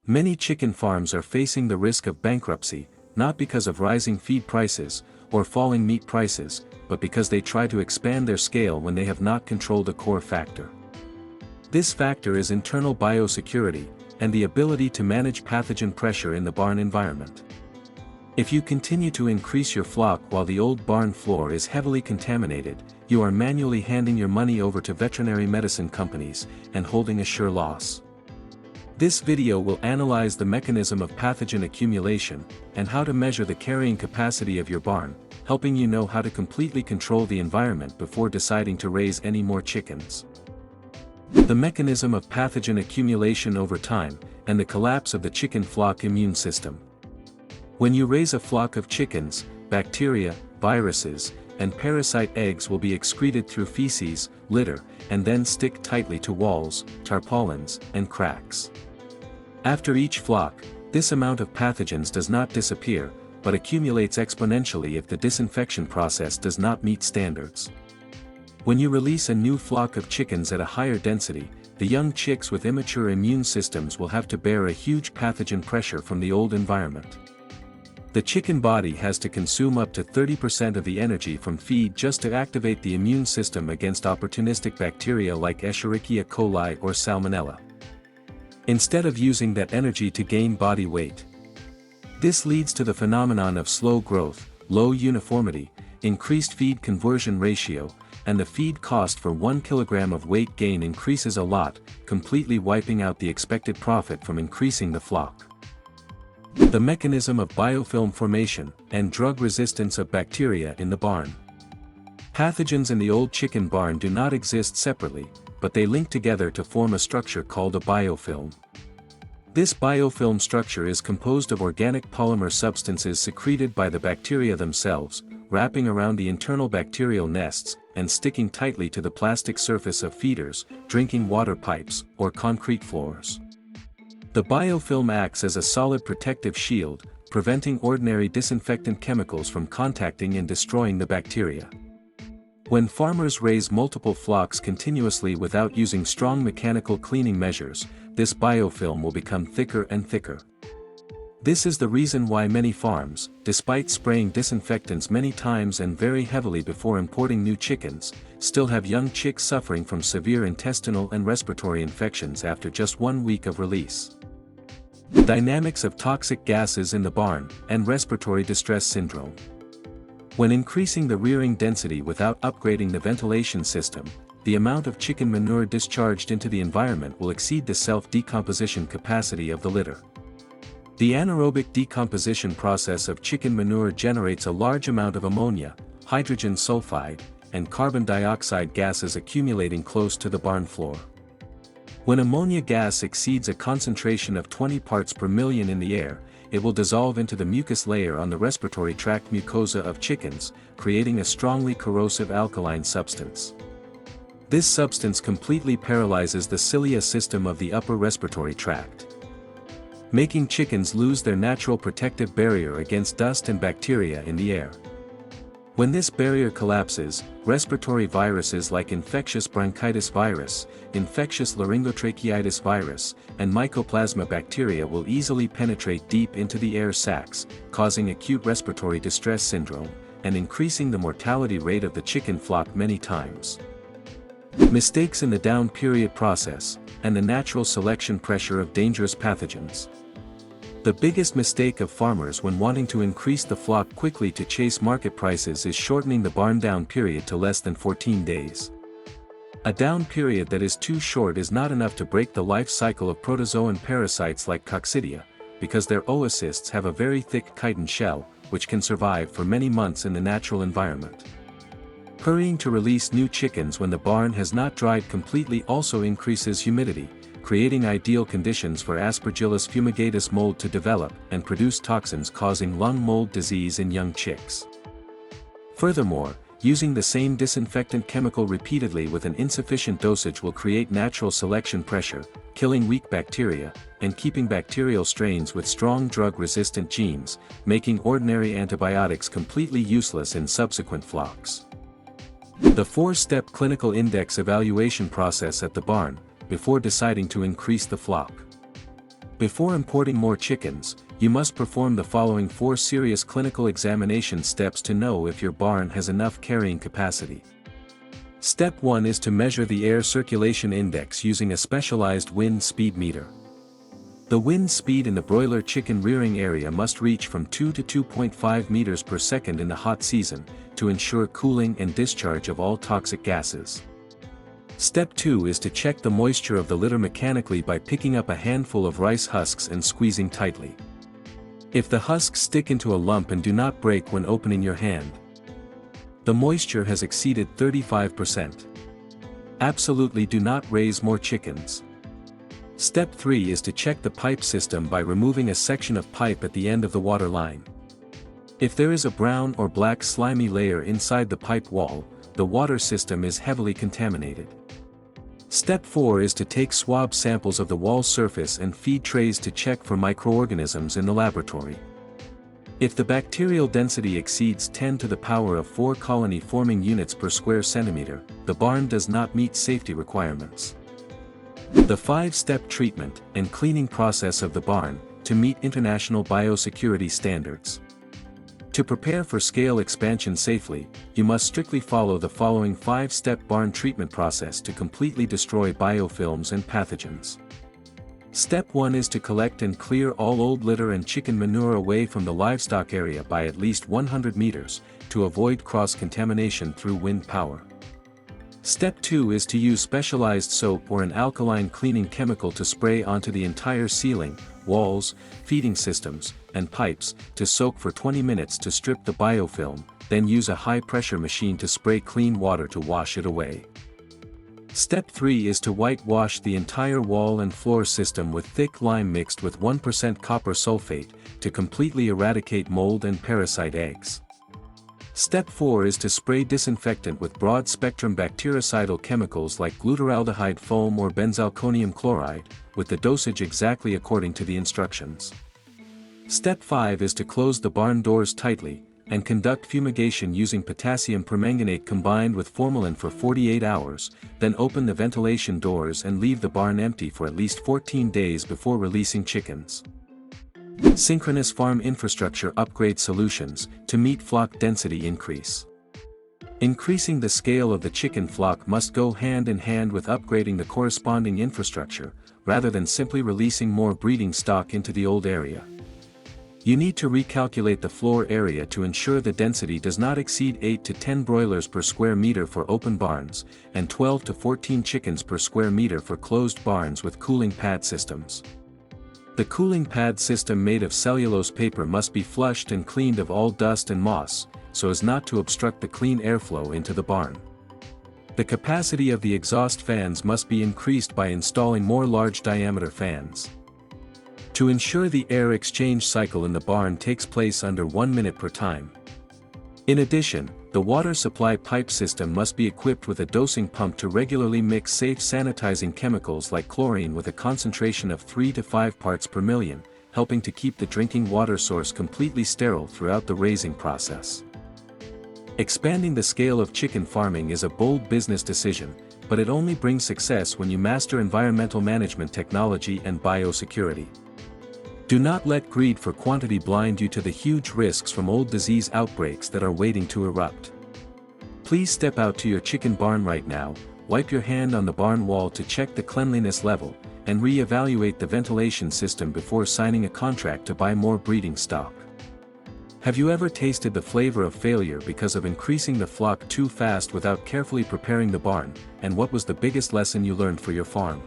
Many chicken farms are facing the risk of bankruptcy, not because of rising feed prices, or falling meat prices, but because they try to expand their scale when they have not controlled a core factor. This factor is internal biosecurity, and the ability to manage pathogen pressure in the barn environment. If you continue to increase your flock while the old barn floor is heavily contaminated, you are manually handing your money over to veterinary medicine companies, and holding a sure loss. This video will analyze the mechanism of pathogen accumulation, and how to measure the carrying capacity of your barn, helping you know how to completely control the environment before deciding to raise any more chickens. The mechanism of pathogen accumulation over time, and the collapse of the chicken flock immune system. When you raise a flock of chickens, bacteria, viruses, and parasite eggs will be excreted through feces, litter, and then stick tightly to walls, tarpaulins, and cracks. After each flock, this amount of pathogens does not disappear, but accumulates exponentially if the disinfection process does not meet standards. When you release a new flock of chickens at a higher density, the young chicks with immature immune systems will have to bear a huge pathogen pressure from the old environment. The chicken body has to consume up to 30% of the energy from feed just to activate the immune system against opportunistic bacteria like Escherichia coli or Salmonella, instead of using that energy to gain body weight. This leads to the phenomenon of slow growth, low uniformity, increased feed conversion ratio, and the feed cost for 1 kilogram of weight gain increases a lot, completely wiping out the expected profit from increasing the flock. The mechanism of biofilm formation, and drug resistance of bacteria in the barn. Pathogens in the old chicken barn do not exist separately, but they link together to form a structure called a biofilm. This biofilm structure is composed of organic polymer substances secreted by the bacteria themselves, wrapping around the internal bacterial nests, and sticking tightly to the plastic surface of feeders, drinking water pipes, or concrete floors. The biofilm acts as a solid protective shield, preventing ordinary disinfectant chemicals from contacting and destroying the bacteria. When farmers raise multiple flocks continuously without using strong mechanical cleaning measures, this biofilm will become thicker and thicker. This is the reason why many farms, despite spraying disinfectants many times and very heavily before importing new chickens, still have young chicks suffering from severe intestinal and respiratory infections after just 1 week of release. Dynamics of toxic gases in the barn, and respiratory distress syndrome. When increasing the rearing density without upgrading the ventilation system, the amount of chicken manure discharged into the environment will exceed the self-decomposition capacity of the litter. The anaerobic decomposition process of chicken manure generates a large amount of ammonia, hydrogen sulfide, and carbon dioxide gases accumulating close to the barn floor. When ammonia gas exceeds a concentration of 20 parts per million in the air, it will dissolve into the mucus layer on the respiratory tract mucosa of chickens, creating a strongly corrosive alkaline substance. This substance completely paralyzes the cilia system of the upper respiratory tract, making chickens lose their natural protective barrier against dust and bacteria in the air. When this barrier collapses, respiratory viruses like infectious bronchitis virus, infectious laryngotracheitis virus, and mycoplasma bacteria will easily penetrate deep into the air sacs, causing acute respiratory distress syndrome, and increasing the mortality rate of the chicken flock many times. Mistakes in the down period process, and the natural selection pressure of dangerous pathogens. The biggest mistake of farmers when wanting to increase the flock quickly to chase market prices is shortening the barn down period to less than 14 days. A down period that is too short is not enough to break the life cycle of protozoan parasites like coccidia, because their oocysts have a very thick chitin shell, which can survive for many months in the natural environment. Hurrying to release new chickens when the barn has not dried completely also increases humidity, creating ideal conditions for Aspergillus fumigatus mold to develop and produce toxins causing lung mold disease in young chicks. Furthermore, using the same disinfectant chemical repeatedly with an insufficient dosage will create natural selection pressure, killing weak bacteria, and keeping bacterial strains with strong drug-resistant genes, making ordinary antibiotics completely useless in subsequent flocks. The 4-step clinical index evaluation process at the barn, before deciding to increase the flock. Before importing more chickens, you must perform the following 4 serious clinical examination steps to know if your barn has enough carrying capacity. Step 1 is to measure the air circulation index using a specialized wind speed meter. The wind speed in the broiler chicken rearing area must reach from 2 to 2.5 meters per second in the hot season, to ensure cooling and discharge of all toxic gases. Step 2 is to check the moisture of the litter mechanically by picking up a handful of rice husks and squeezing tightly. If the husks stick into a lump and do not break when opening your hand, the moisture has exceeded 35%. Absolutely do not raise more chickens. Step 3 is to check the pipe system by removing a section of pipe at the end of the water line. If there is a brown or black slimy layer inside the pipe wall, the water system is heavily contaminated. Step 4 is to take swab samples of the wall surface and feed trays to check for microorganisms in the laboratory. If the bacterial density exceeds 10 to the power of 4 colony-forming units per square centimeter, the barn does not meet safety requirements. The 5-step treatment and cleaning process of the barn, to meet international biosecurity standards. To prepare for scale expansion safely, you must strictly follow the following 5-step barn treatment process to completely destroy biofilms and pathogens. Step 1 is to collect and clear all old litter and chicken manure away from the livestock area by at least 100 meters, to avoid cross-contamination through wind power. Step 2 is to use specialized soap or an alkaline cleaning chemical to spray onto the entire ceiling, walls, feeding systems, and pipes, to soak for 20 minutes to strip the biofilm, then use a high-pressure machine to spray clean water to wash it away. Step 3 is to whitewash the entire wall and floor system with thick lime mixed with 1% copper sulfate, to completely eradicate mold and parasite eggs. Step 4 is to spray disinfectant with broad-spectrum bactericidal chemicals like glutaraldehyde foam or benzalkonium chloride, with the dosage exactly according to the instructions. Step 5 is to close the barn doors tightly, and conduct fumigation using potassium permanganate combined with formalin for 48 hours, then open the ventilation doors and leave the barn empty for at least 14 days before releasing chickens. Synchronous farm infrastructure upgrade solutions, to meet flock density increase. Increasing the scale of the chicken flock must go hand in hand with upgrading the corresponding infrastructure, rather than simply releasing more breeding stock into the old area. You need to recalculate the floor area to ensure the density does not exceed 8 to 10 broilers per square meter for open barns, and 12 to 14 chickens per square meter for closed barns with cooling pad systems. The cooling pad system made of cellulose paper must be flushed and cleaned of all dust and moss, so as not to obstruct the clean airflow into the barn. The capacity of the exhaust fans must be increased by installing more large diameter fans. To ensure the air exchange cycle in the barn takes place under 1 minute per time. In addition, the water supply pipe system must be equipped with a dosing pump to regularly mix safe sanitizing chemicals like chlorine with a concentration of 3 to 5 parts per million, helping to keep the drinking water source completely sterile throughout the raising process. Expanding the scale of chicken farming is a bold business decision, but it only brings success when you master environmental management technology and biosecurity. Do not let greed for quantity blind you to the huge risks from old disease outbreaks that are waiting to erupt. Please step out to your chicken barn right now, wipe your hand on the barn wall to check the cleanliness level, and re-evaluate the ventilation system before signing a contract to buy more breeding stock. Have you ever tasted the flavor of failure because of increasing the flock too fast without carefully preparing the barn, and what was the biggest lesson you learned for your farm?